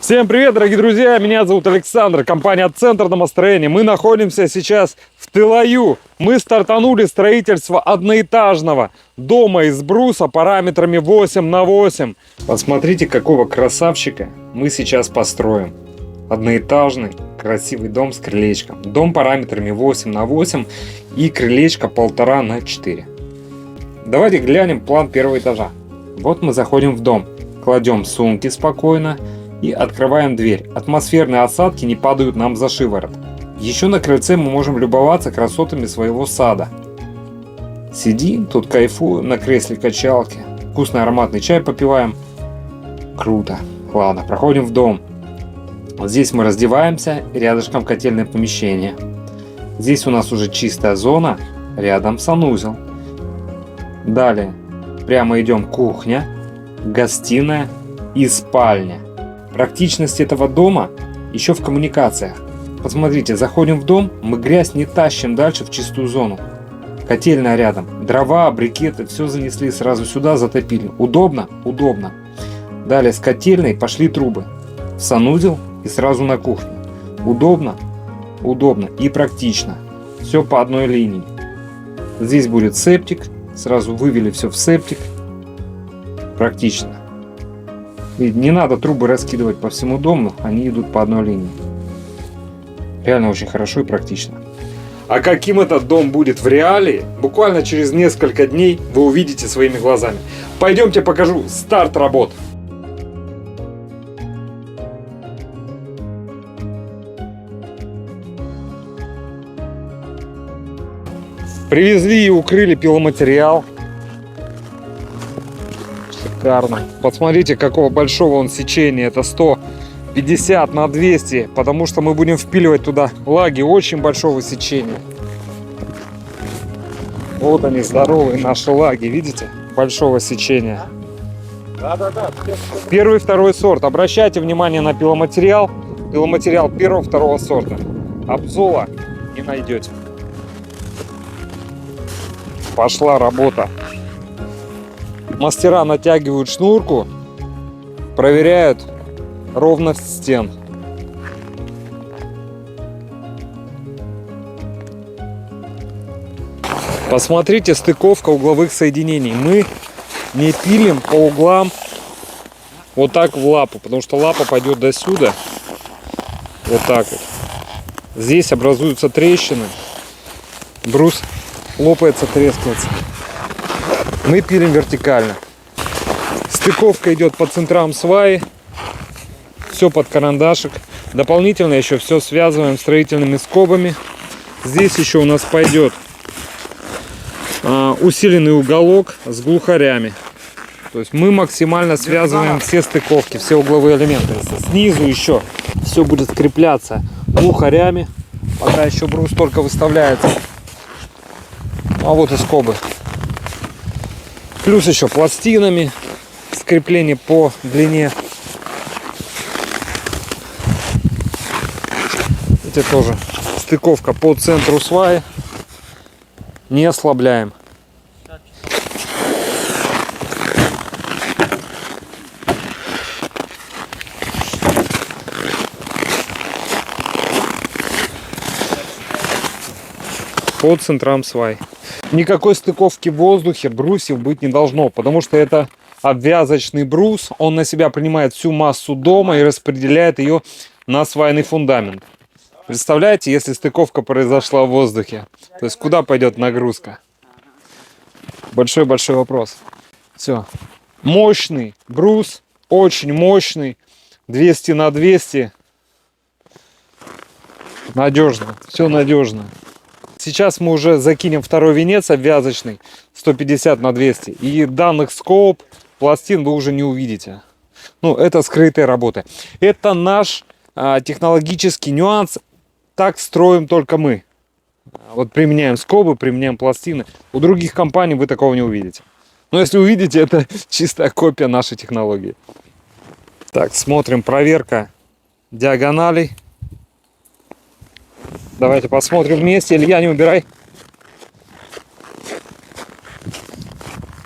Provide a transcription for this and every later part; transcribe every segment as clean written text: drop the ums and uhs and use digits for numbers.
Всем привет, дорогие друзья! Меня зовут Александр, компания «Центр домостроения». Мы находимся сейчас в Тылаю. Мы стартанули строительство одноэтажного дома из бруса параметрами 8 на 8. Посмотрите, какого красавчика мы сейчас построим. Одноэтажный красивый дом с крылечком. Дом параметрами 8 на 8 и крылечко 1,5 на 4. Давайте глянем план первого этажа. Вот мы заходим в дом, кладем сумки спокойно и открываем дверь. Атмосферные осадки не падают нам за шиворот. Еще на крыльце мы можем любоваться красотами своего сада. Сидим, тут кайфуем на кресле качалки. Вкусный ароматный чай попиваем. Круто. Ладно, проходим в дом. Здесь мы раздеваемся, рядышком котельное помещение. Здесь у нас уже чистая зона, рядом санузел. Далее прямо идем кухня, гостиная и спальня. Практичность этого дома еще в коммуникациях. Посмотрите, заходим в дом, мы грязь не тащим дальше в чистую зону. Котельная рядом, дрова, брикеты, все занесли сразу сюда, затопили. Удобно? Удобно. Далее с котельной пошли трубы. В санузел и сразу на кухню. Удобно? Удобно и практично. Все по одной линии. Здесь будет септик. Сразу вывели все в септик. Практично. И не надо трубы раскидывать по всему дому, они идут по одной линии. Реально очень хорошо и практично. А каким этот дом будет в реалии, буквально через несколько дней вы увидите своими глазами. Пойдемте покажу старт работ. Привезли и укрыли пиломатериал. Шикарно. Посмотрите, какого большого он сечения. Это 150 на 200, потому что мы будем впиливать туда лаги очень большого сечения. Вот они, здоровые наши лаги, видите? Большого сечения. Первый, второй сорт. Обращайте внимание на пиломатериал. Пиломатериал первого, второго сорта. Обзола не найдете. Пошла работа. Мастера натягивают шнурку, проверяют ровность стен. Посмотрите, стыковка угловых соединений. Мы не пилим по углам вот так в лапу, потому что лапа пойдет до сюда. Вот так вот. Здесь образуются трещины. Брус лопается, трескается. Мы пилим вертикально. Стыковка идет по центрам сваи. Все под карандашик. Дополнительно еще все связываем строительными скобами. Здесь еще у нас пойдет усиленный уголок с глухарями. То есть мы максимально связываем все стыковки, все угловые элементы. Снизу еще все будет скрепляться глухарями. Пока еще брус только выставляется. А вот и скобы. Плюс еще пластинами. Скрепление по длине. Это тоже стыковка по центру сваи. Не ослабляем. По центрам свай. Никакой стыковки в воздухе брусьев быть не должно, потому что это обвязочный брус. Он на себя принимает всю массу дома и распределяет ее на свайный фундамент. Представляете, если стыковка произошла в воздухе, то есть куда пойдет нагрузка? Большой-большой вопрос. Все. Мощный брус, очень мощный, 200 на 200. Надежно, все надежно. Сейчас мы уже закинем второй венец обвязочный, 150 на 200. И данных скоб, пластин вы уже не увидите. Ну, это скрытые работы. Это наш технологический нюанс. Так строим только мы. Вот применяем скобы, применяем пластины. У других компаний вы такого не увидите. Но если увидите, это чистая копия нашей технологии. Так, смотрим, проверка диагоналей. Давайте посмотрим вместе. Илья, не убирай.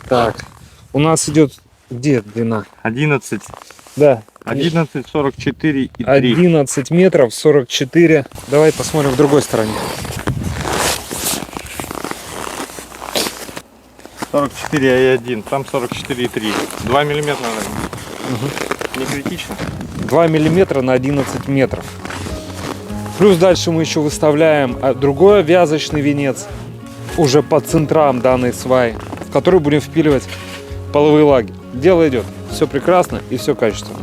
Так, у нас идет где длина? 11 Да. 11, 44 и 3. 11 метров 44. Давай посмотрим в другой стороне. 44,1, там 44,3. 2 миллиметра, наверное. Не критично. 2 миллиметра на 11 метров. Плюс дальше мы еще выставляем другой вязочный венец уже по центрам данной сваи, в который будем впиливать половые лаги. Дело идет. Все прекрасно и все качественно.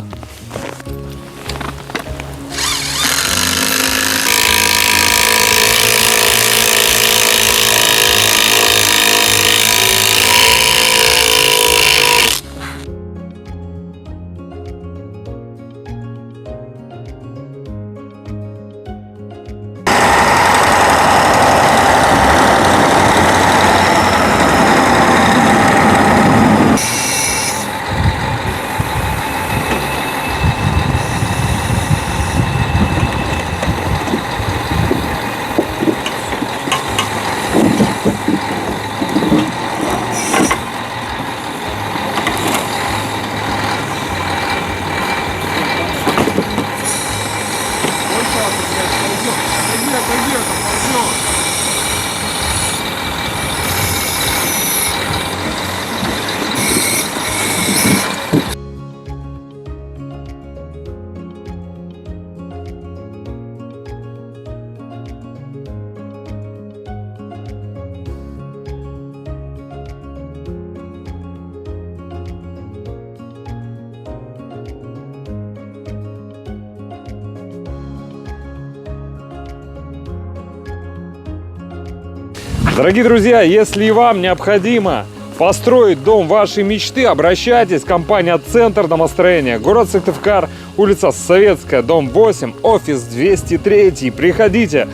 Дорогие друзья, если и вам необходимо построить дом вашей мечты, обращайтесь. Компания «Центр домостроения», город Сыктывкар, улица Советская, дом 8, офис 203. Приходите,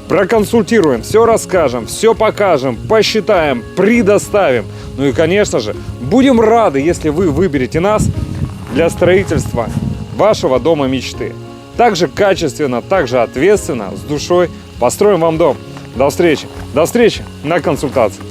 проконсультируем, все расскажем, все покажем, посчитаем, предоставим. Ну и, конечно же, будем рады, если вы выберете нас для строительства вашего дома мечты. Также качественно, также ответственно, с душой построим вам дом. До встречи на консультации.